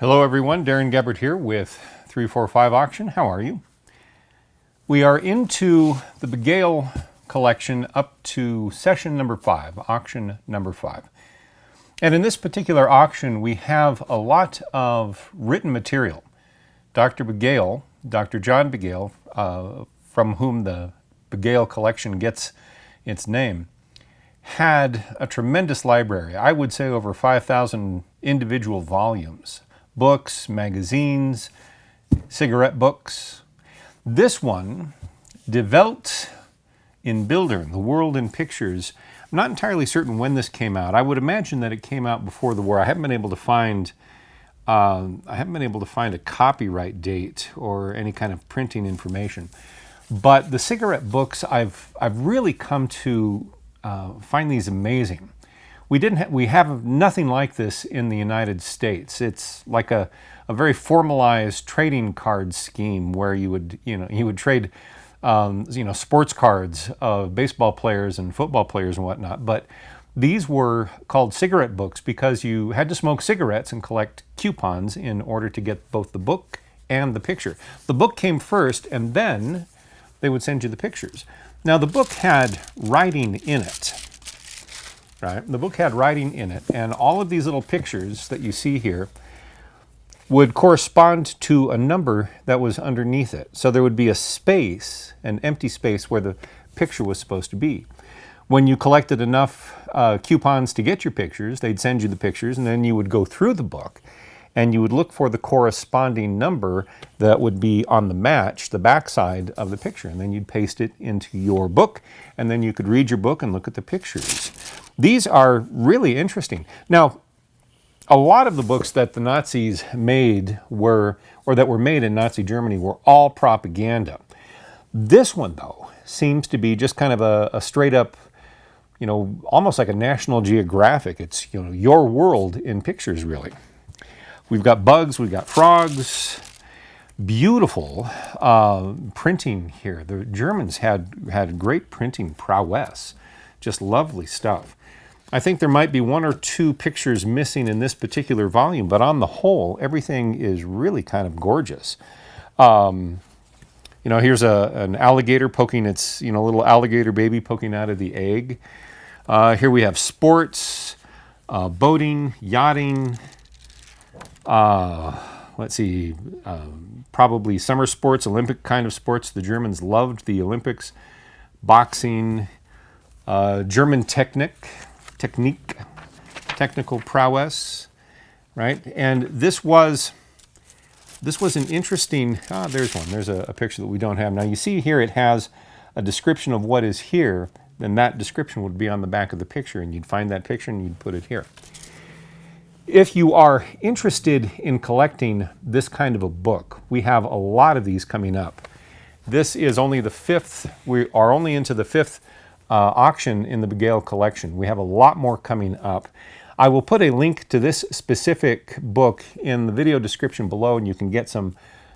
Hello everyone, Darren Gebert here with 345 Auction. How are you? We are into the Bagale collection up to session number 5, auction number 5. And in this particular auction, we have a lot of written material. Dr. Bagale, Dr. John Bagale, from whom the Bagale collection gets its name, had a tremendous library. I would say over 5,000 individual volumes. Books, magazines, cigarette books. This one, Die Welt in Bildern, The World in Pictures. I'm not entirely certain when this came out. I would imagine that it came out before the war. I haven't been able to find a copyright date or any kind of printing information. But the cigarette books, I've really come to find these amazing. We have nothing like this in the United States. It's like a very formalized trading card scheme where you would trade sports cards of baseball players and football players and whatnot. But these were called cigarette books because you had to smoke cigarettes and collect coupons in order to get both the book and the picture. The book came first, and then they would send you the pictures. Now the book had writing in it. Right? The book had writing in it, and all of these little pictures that you see here would correspond to a number that was underneath it. So there would be a space, an empty space where the picture was supposed to be. When you collected enough coupons to get your pictures, they'd send you the pictures, and then you would go through the book and you would look for the corresponding number that would be on the match, the backside of the picture, and then you'd paste it into your book, and then you could read your book and look at the pictures. These are really interesting. Now, a lot of the books that the Nazis made were made in Nazi Germany were all propaganda. This one, though, seems to be just kind of a straight up, almost like a National Geographic. It's, your world in pictures, really. We've got bugs, we've got frogs. Beautiful printing here. The Germans had great printing prowess. Just lovely stuff. I think there might be one or two pictures missing in this particular volume, but on the whole, everything is really kind of gorgeous. Here's an alligator poking its, little alligator baby poking out of the egg. Here we have sports, boating, yachting. Let's see, probably summer sports, Olympic kind of sports. The Germans loved the Olympics. Boxing, German technical prowess, right? And this was an interesting, there's one. There's a picture that we don't have. Now you see here it has a description of what is here, then that description would be on the back of the picture, and you'd find that picture and you'd put it here. If you are interested in collecting this kind of a book, we have a lot of these coming up. This is only the 5th. We are only into the 5th auction in the Bagale collection. We have a lot more coming up. I will put a link to this specific book in the video description below, and you can get some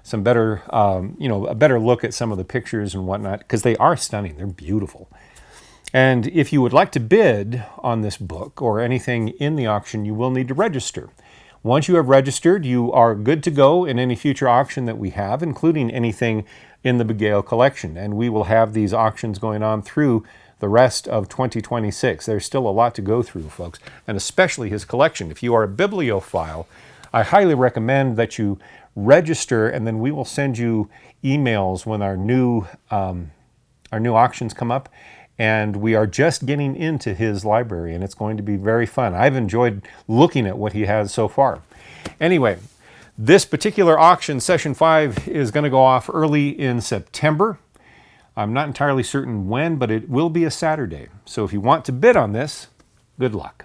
better, a better look at some of the pictures and whatnot, because they are stunning. They're beautiful. And if you would like to bid on this book or anything in the auction, you will need to register. Once you have registered, you are good to go in any future auction that we have, including anything in the Bagale collection. And we will have these auctions going on through the rest of 2026. There's still a lot to go through, folks, and especially his collection. If you are a bibliophile, I highly recommend that you register, and then we will send you emails when our new auctions come up. And we are just getting into his library, and it's going to be very fun. I've enjoyed looking at what he has so far. Anyway, this particular auction, Session 5, is going to go off early in September. I'm not entirely certain when, but it will be a Saturday. So if you want to bid on this, good luck.